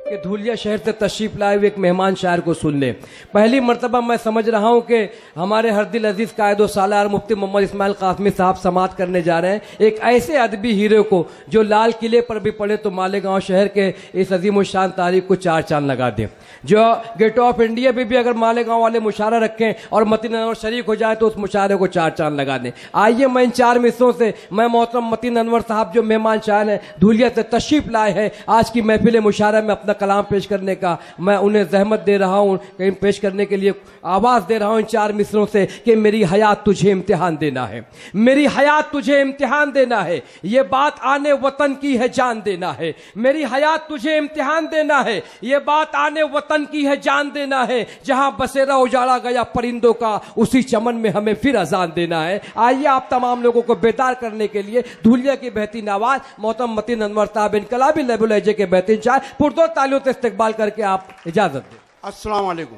कि धुलिया शहर से तशरीफ लाए हुए एक मेहमान शायर को सुन ले। पहली मर्तबा मैं समझ रहा हूं कि हमारे हर दिल अजीज कायद सालार मुफ्ती मोहम्मद इस्माइल कासमी साहब समात करने जा रहे हैं एक ऐसे अदबी हीरो को जो लाल किले पर भी पड़े तो मालेगांव शहर के इस अजीम शान तारीख को चार चांद लगा दे। जो गेट ऑफ इंडिया पे भी अगर मालेगांव वाले मुशारा रखें और मतीन अनवर शरीक हो जाए तो उस मुशारे को चार चांद लगा दें। आइए मैं इन चार मिसरों से मैं मोहतरम मतीन अनवर साहब जो मेहमान शायर हैं धुलिया से तशरीफ लाए हैं आज की महफिल मुशारा में अपना कलाम पेश करने का मैं उन्हें जहमत दे रहा हूं कहीं पेश करने के लिए आवाज दे रहा हूं इन चार मिसरों से कि मेरी हयात तुझे इम्तिहान देना है, मेरी हयात तुझे इम्तिहान देना है, ये बात आने वतन की है जान देना है। मेरी हयात तुझे इम्तिहान देना है, ये बात आने वतन की है जान देना है। जहां बसेरा उजाड़ा गया परिंदों का उसी चमन में हमें फिर अजान देना है। आइए आप तमाम लोगों को बेदार करने के लिए धुलिया की बेहतरीन आवाज मोहतरम मतीन अनवर साहब इनकलाबी लहबुल लहजे के बेहतरीन शायर पुरजोर तालियों से इस्तकबाल करके आप इजाजत दें। अस्सलाम वालेकुम।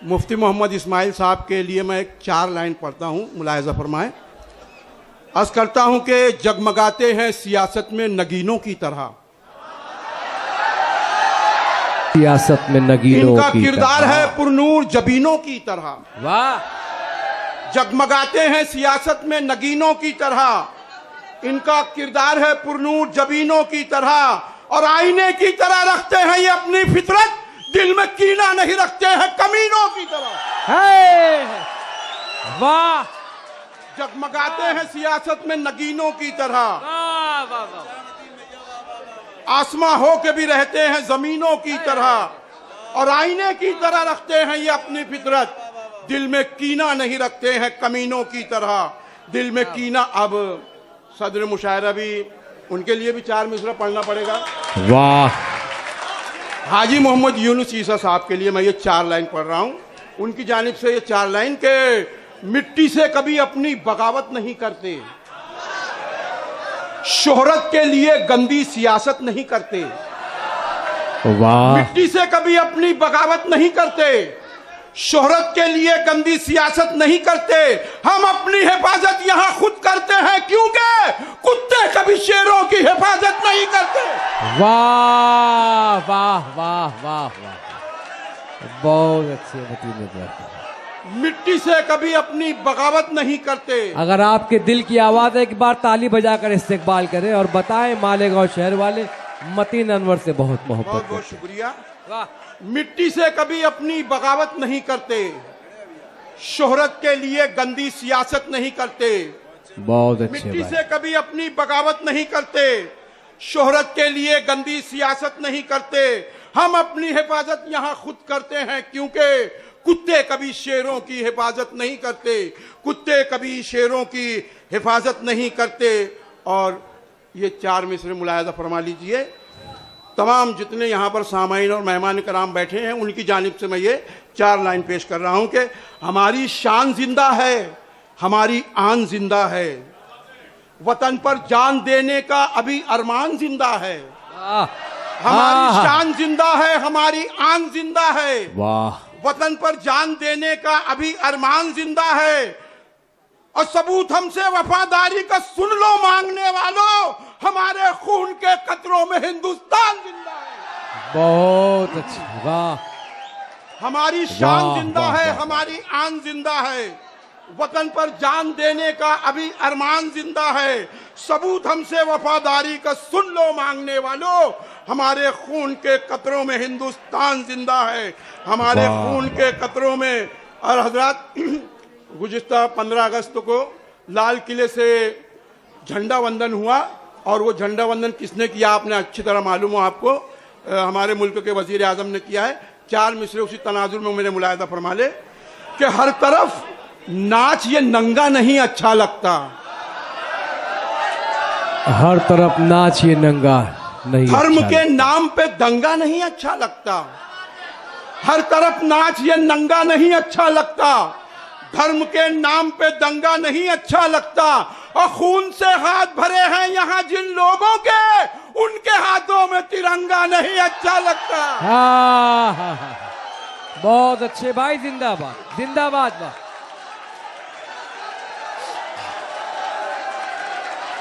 मुफ्ती मोहम्मद इस्माइल साहब के लिए मैं एक चार लाइन पढ़ता हूं, मुलाहिजा फरमाएं। अर्ज करता हूं कि जगमगाते हैं सियासत में नगीनों की तरह, सियासत में नगीनों इनका की किरदार तरह है पुरनूर जबीनों की तरह। वाह। जगमगाते हैं सियासत में नगीनों की तरह, इनका किरदार है पुरनूर जबीनों की तरह। और आईने की तरह रखते हैं ये अपनी फितरत, दिल में कीना नहीं रखते हैं कमीनों की तरह। वाह। जगमगाते हैं सियासत में नगीनों की तरह, वाह वाह वाह। आसमां हो के भी रहते हैं जमीनों की तरह। और आईने की तरह रखते हैं ये अपनी फितरत, दिल में कीना नहीं रखते हैं कमीनों की तरह। दिल में कीना। अब सदर मुशायरा भी उनके लिए भी चार मिसरा पढ़ना पड़ेगा। वाह। हाजी मोहम्मद यूनुस ईसा साहब के लिए मैं ये चार लाइन पढ़ रहा हूं। उनकी जानिब से ये चार लाइन के मिट्टी से कभी अपनी बगावत नहीं करते, शोहरत के लिए गंदी सियासत नहीं करते। वाह। मिट्टी से कभी अपनी बगावत नहीं करते, शोहरत के लिए गंदी सियासत नहीं करते। हम अपनी हिफाजत यहां खुद करते हैं क्योंकि कुत्ते कभी शेरों की हिफाजत नहीं करते। वाह वाह वाह वाह वाह। बहुत अच्छे। मिट्टी से कभी अपनी बगावत नहीं करते। अगर आपके दिल की आवाज है एक बार ताली बजाकर इस्तेकबाल करें और बताएं मालेगांव शहर वाले मतीन अनवर से बहुत मोहब्बत। बहुत बहुत शुक्रिया। वाह। मिट्टी से कभी अपनी बगावत नहीं करते, शोहरत के लिए गंदी सियासत नहीं करते। बहुत अच्छे। मिट्टी से कभी अपनी बगावत नहीं करते, शोहरत के लिए गंदी सियासत नहीं करते। हम अपनी हिफाजत यहां खुद करते हैं क्योंकि कुत्ते कभी शेरों की हिफाजत नहीं करते, कुत्ते कभी शेरों की हिफाजत नहीं करते। और ये चार मिसरे मुलाहिजा फरमा लीजिए। तमाम जितने यहाँ पर सामाईन और मेहमान कराम बैठे हैं उनकी जानिब से मैं ये चार लाइन पेश कर रहा हूं कि हमारी शान जिंदा है, हमारी आन जिंदा है, वतन पर जान देने का अभी अरमान जिंदा है। हमारी शान जिंदा है, हमारी आन जिंदा है। वाह। वतन पर जान देने का अभी अरमान जिंदा है। और सबूत हमसे वफादारी का सुन लो मांगने वालों, हमारे खून के कतरों में हिंदुस्तान जिंदा है। बहुत अच्छा। वाह। हमारी शान वाह, जिंदा वाह, है, वाह। हमारी आन जिंदा है, वतन पर जान देने का अभी अरमान जिंदा है। सबूत हमसे वफादारी का सुन लो मांगने वालों, हमारे खून के कतरों में हिंदुस्तान जिंदा है, हमारे खून के कतरों में। और हजरत गुज़िश्ता 15 अगस्त को लाल किले से झंडा वंदन हुआ और वो झंडा वंदन किसने किया आपने अच्छी तरह मालूम हो आपको, हमारे मुल्क के वजीर आजम ने किया है। चार मिसरे उसी तनाजुर में मेरे मुलाहिजा फरमा ले कि हर तरफ नाच ये नंगा नहीं अच्छा लगता, हर तरफ नाच ये नंगा नहीं, धर्म अच्छा के नाम पे दंगा नहीं अच्छा लगता। हर तरफ नाच ये नंगा नहीं अच्छा लगता, धर्म के नाम पे दंगा नहीं अच्छा लगता। और खून से हाथ भरे हैं यहाँ जिन लोगों के, उनके हाथों में तिरंगा नहीं अच्छा लगता। हाँ। बहुत अच्छे भाई, जिंदाबाद जिंदाबाद।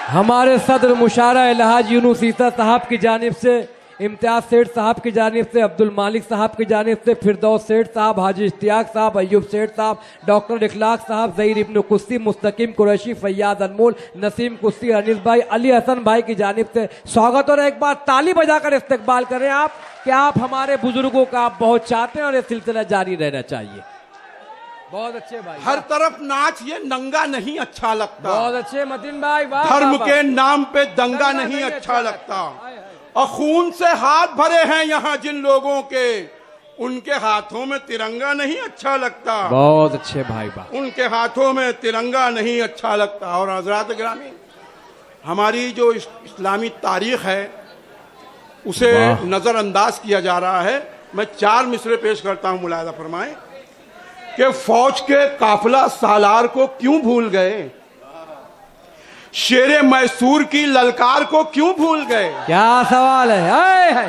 हमारे सदर मुशारा इलाहाज यूनुस ईसा साहब की जानिब से, इम्तियाज सेठ साहब की जानिब से, अब्दुल मालिक साहब की जानिब से, फिरदौस सेठ साहब, हाजी इश्तियाक साहब, अय्यूब सेठ साहब, डॉक्टर इखलाक साहब, ज़हीर इब्न कुस्सी, मुस्तकीम कुरैशी, फैयाज अनमोल, नसीम कुस्सी, अनिस भाई, अली हसन भाई की जानिब से स्वागत। और एक बार ताली बजाकर इस्तकबाल करें आप कि आप हमारे बुजुर्गों का आप बहुत चाहते हैं और ये सिलसिला जारी रहना चाहिए। बहुत अच्छे भाई, हर तरफ नाच, ये नंगा नहीं अच्छा लगता। बहुत अच्छे मतीन भाई, वाह। धर्म के नाम पे दंगा नहीं अच्छा लगता। और खून से हाथ भरे हैं यहाँ जिन लोगों के, उनके हाथों में तिरंगा नहीं अच्छा लगता। बहुत अच्छे भाई, वाह। उनके हाथों में तिरंगा नहीं अच्छा लगता। और हजरात गिरामी, हमारी जो इस्लामी तारीख है उसे नजरअंदाज किया जा रहा है। मैं 4 मिसरे पेश करता हूं, मुलाहिजा फरमाएं कि फौज के काफिला सालार को क्यों भूल गए, शेरे मैसूर की ललकार को क्यों भूल गए। क्या सवाल है, हाय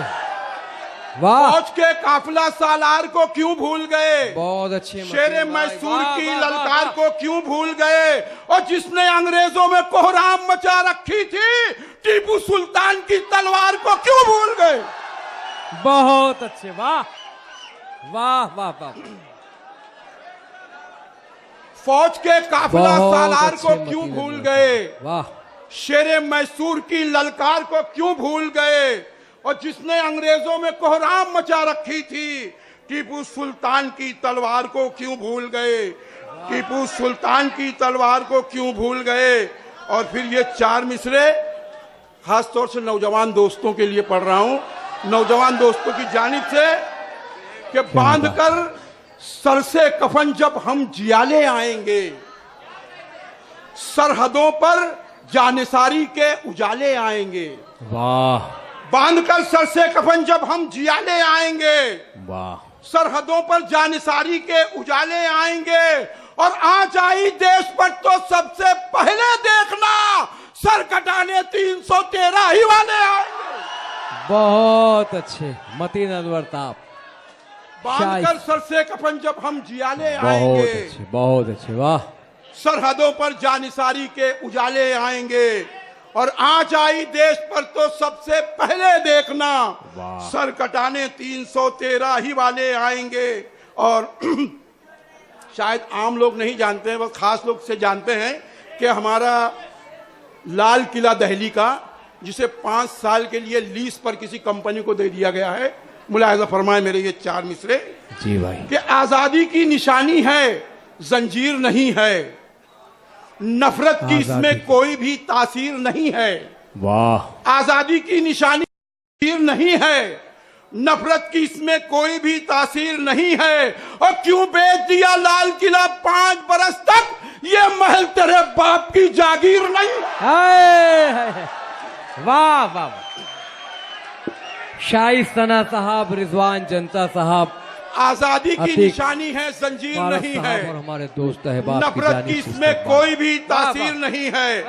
वाह। फौज के काफिला सालार को क्यों भूल गए, बहुत अच्छे। शेरे मैसूर की ललकार को क्यों भूल गए, और जिसने अंग्रेजों में कोहराम मचा रखी थी, टीपू सुल्तान की तलवार को क्यों भूल गए। बहुत अच्छे, वाह वाह वाह वाह। फौज के काफिला सालार को क्यों भूल गए, वाह। शेरे मैसूर की ललकार को क्यों भूल गए, और जिसने अंग्रेजों में कोहराम मचा रखी थी, टीपू सुल्तान की तलवार को क्यों भूल गए, टीपू सुल्तान की तलवार को क्यों भूल गए। और फिर ये 4 मिसरे खासतौर से नौजवान दोस्तों के लिए पढ़ रहा हूं, नौजवान दोस्तों की जानिब से, कि बांधकर सर से कफन जब हम जियाले आएंगे, सरहदों पर जानिसारी के उजाले आएंगे। वाह। बांधकर सर से कफन जब हम जियाले आएंगे, वाह। सरहदों पर जानिसारी के उजाले आएंगे, और आज आई देश पर तो सबसे पहले देखना, सर कटाने 313 ही वाले आएंगे। बहुत अच्छे मतीन अनवर साहब। बांधकर सर से कफन जब हम जियाले आएंगे, बहुत अच्छे, बहुत अच्छे, वाह। सरहदों पर जानिसारी के उजाले आएंगे, और आज आई देश पर तो सबसे पहले देखना, सर कटाने 313 ही वाले आएंगे। और शायद आम लोग नहीं जानते हैं, बस खास लोग से जानते हैं कि हमारा लाल किला दिल्ली का, जिसे 5 साल के लिए लीज पर किसी कंपनी को दे दिया गया है, मुलाहिजा फरमाए मेरे ये 4 मिसरे। जी भाई। कि आजादी की निशानी है, जंजीर नहीं है, नफरत की इसमें कोई भी तासीर नहीं है। वाह। आजादी की निशानी तासीर नहीं है, नफरत की इसमें कोई भी तासीर नहीं है। और क्यों बेच दिया लाल किला 5 बरस तक, ये महल तेरे बाप की जागीर नहीं। वाह वाह। शाही सना साहब, रिजवान जनता साहब, आजादी की निशानी है, जंजीर नहीं है, और हमारे दोस्त है, नफरत की इसमें कोई भी तासीर नहीं है।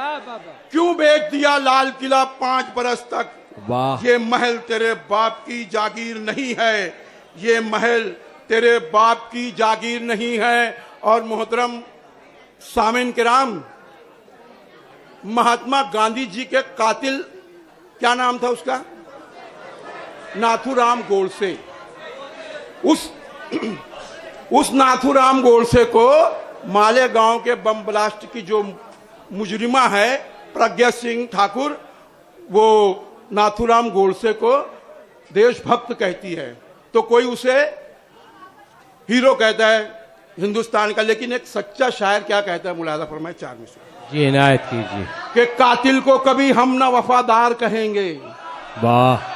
क्यों बेच दिया लाल किला 5 बरस तक, वाह। ये महल तेरे बाप की जागीर नहीं है, ये महल तेरे बाप की जागीर नहीं है। और मोहतरम सामिन किराम, महात्मा गांधी जी के कातिल, क्या नाम था उसका, नाथूराम गोडसे, उस नाथूराम गोडसे को मालेगांव के बम ब्लास्ट की जो मुजरिमा है प्रज्ञा सिंह ठाकुर, वो नाथूराम गोडसे को देशभक्त कहती है, तो कोई उसे हीरो कहता है हिंदुस्तान का। लेकिन एक सच्चा शायर क्या कहता है, मुलाहिजा फरमाए 4 मिसरे। जी इनायत कीजिए। कि कातिल को कभी हम न वफादार कहेंगे, वाह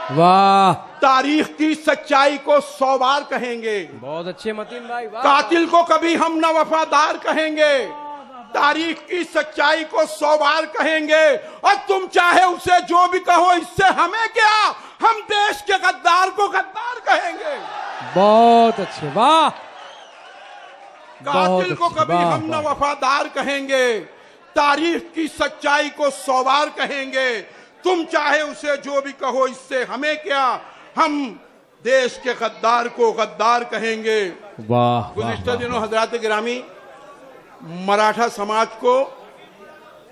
वाह। तारीख की सच्चाई को 100 बार कहेंगे। बहुत अच्छे मतीन भाई, वाह। कातिल को कभी हम न वफादार कहेंगे, तारीख की सच्चाई को 100 बार कहेंगे, और तुम चाहे उसे जो भी कहो, इससे हमें क्या, हम देश के गद्दार को गद्दार कहेंगे। बहुत अच्छे, वाह। कातिल को कभी हम न वफादार कहेंगे, तारीख की सच्चाई को 100 बार कहेंगे, तुम चाहे उसे जो भी कहो, इससे हमें क्या, हम देश के गद्दार को गद्दार कहेंगे। वाह। गुज़िश्ता दिनों हजरात गिरामी, मराठा समाज को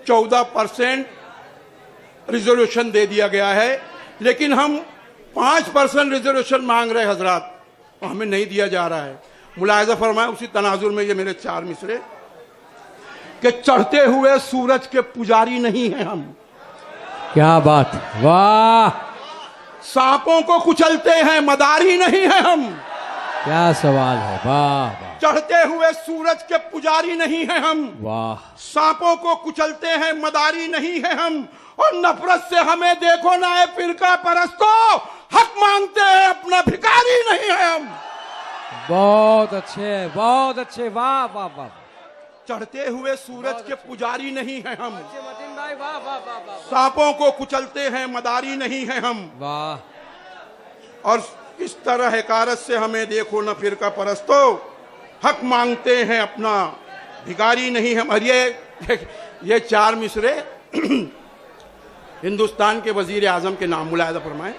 14% रिजर्वेशन दे दिया गया है, लेकिन हम 5% रिजर्वेशन मांग रहे हजरात, और हमें नहीं दिया जा रहा है। मुलाहिजा फरमाए उसी तनाजुर में ये मेरे 4 मिसरे कि चढ़ते हुए सूरज के पुजारी नहीं हैं हम, क्या बात, वाह, सांपों को कुचलते हैं मदारी नहीं है हम, क्या सवाल है, वाह वाह चढ़ते हुए सूरज के पुजारी नहीं है हम, वाह, सांपों को कुचलते हैं मदारी नहीं है हम, और नफरत से हमें देखो ना ए फिरका परस्तों, हक मांगते हैं अपना भिखारी नहीं है हम। बहुत अच्छे, बहुत अच्छे, वाह वाह वाह, चढ़ते हुए सूरज के पुजारी नहीं है हम, मतीन भाई, वाह वाह वाह वाह, सांपों को कुचलते हैं मदारी नहीं है हम, वाह, और इस तरह हकारत से हमें देखो न फिरका परस्तो, हक मांगते हैं अपना भिखारी नहीं हम। और ये 4 मिसरे हिंदुस्तान के वजीर आजम के नाम, मुलाहिजा फरमाए।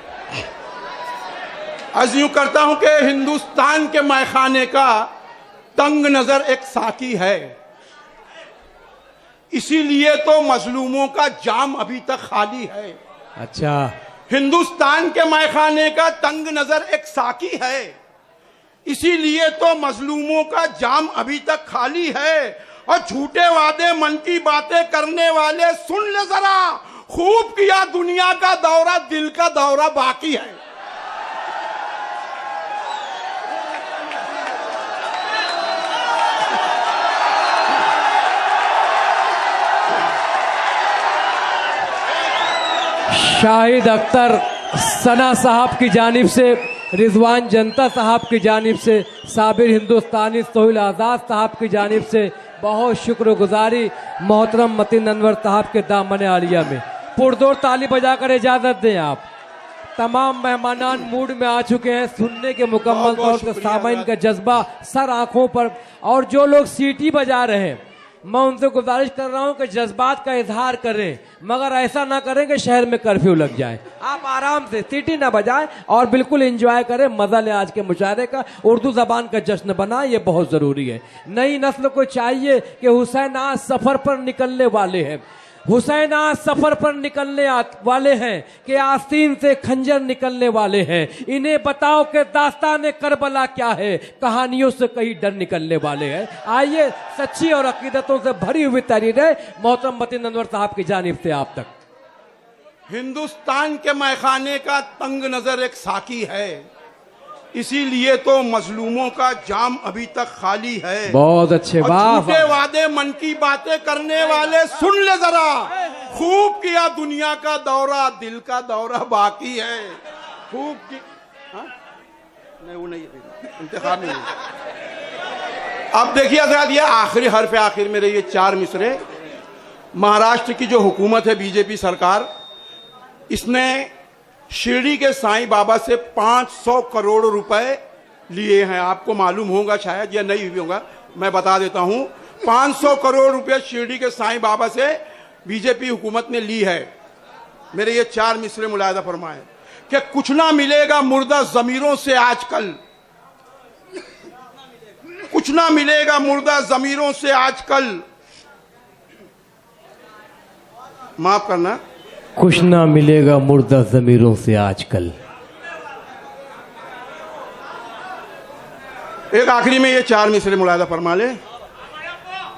अर्ज यूं करता हूं कि हिंदुस्तान के मैखाने का तंग नजर एक साकी है, इसीलिए तो मजलूमों का जाम अभी तक खाली है। अच्छा, हिंदुस्तान के मैखाने का तंग नजर एक साकी है, इसीलिए तो मजलूमों का जाम अभी तक खाली है, और झूठे वादे मन की बातें करने वाले सुन ले जरा, खूब किया दुनिया का दौरा, दिल का दौरा बाकी है। शाहिद अख्तर सना साहब की जानिब से, रिजवान जनता साहब की जानिब से, साबिर हिंदुस्तानी सोहिल आज़ाद साहब की जानिब से बहुत शुक्रगुजारी मोहतरम मतीन अनवर साहब के दामन आलिया में। पुरजोर ताली बजाकर इजाज़त दें आप। तमाम मेहमानान मूड में आ चुके हैं, सुनने के मुकम्मल तौर से सामाइन का जज्बा सर आंखों पर, और जो लोग सीटी बजा रहे हैं मैं उनसे गुजारिश कर रहा हूं कि जज्बात का इजहार करें, मगर ऐसा ना करें कि शहर में कर्फ्यू लग जाए। आप आराम से सीटी ना बजाएं और बिल्कुल एंजॉय करें, मजा लें आज के मुशायरे का। उर्दू जबान का जश्न बनाएं, ये बहुत जरूरी है। नई नस्ल को चाहिए कि हुसैन आज सफर पर निकलने वाले हैं, हुसैन आज सफर पर निकलने वाले हैं, कि आस्तीन से खंजर निकलने वाले हैं। इन्हें बताओ कि दास्तान करबला क्या है, कहानियों से कहीं डर निकलने वाले हैं। आइए, सच्ची और अकीदतों से भरी हुई तहरीरें मोहतरम मतीन अनवर साहब की जानिब से आप तक। हिंदुस्तान के मैखाने का तंग नजर एक साकी है, इसीलिए तो मजलूमों का जाम अभी तक खाली है। बहुत अच्छे, वाह, झूठे वादे मन की बातें करने वाले सुन ले जरा, खूब किया दुनिया का दौरा, दिल का दौरा बाकी है। खूब की नहीं, वो नहीं, इंतखाब नहीं। अब देखिए हज़रात, ये आखिरी हर्फ आखिर मेरे ये 4 मिसरे। महाराष्ट्र की जो हुकूमत है बीजेपी सरकार, इसने शिरडी के साईं बाबा से 500 करोड़ रुपए लिए हैं। आपको मालूम होगा शायद, या नहीं भी होगा, मैं बता देता हूं। 500 करोड़ रुपए शिरडी के साईं बाबा से बीजेपी हुकूमत ने ली है। मेरे ये 4 मिसरे मुलाहिजा फरमाए कि कुछ ना मिलेगा मुर्दा जमीरों से आजकल, कुछ ना मिलेगा मुर्दा जमीरों से आजकल, माफ करना, कुछ ना मिलेगा मुर्दा जमीरों से आजकल। एक आखिरी में ये 4 मिसरे मुलाहिजा फरमा ले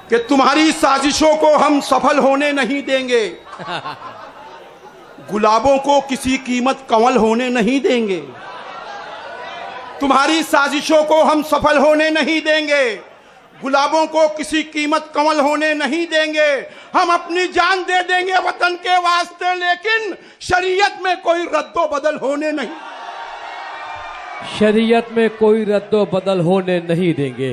कि तुम्हारी साजिशों को हम सफल होने नहीं देंगे, गुलाबों को किसी कीमत कंवल होने नहीं देंगे। तुम्हारी साजिशों को हम सफल होने नहीं देंगे, गुलाबों को किसी कीमत कंवल होने नहीं देंगे। हम अपनी जान दे देंगे वतन के वास्ते, लेकिन शरीयत में कोई रद्दो बदल होने नहीं, शरीयत में कोई रद्दो बदल होने नहीं देंगे।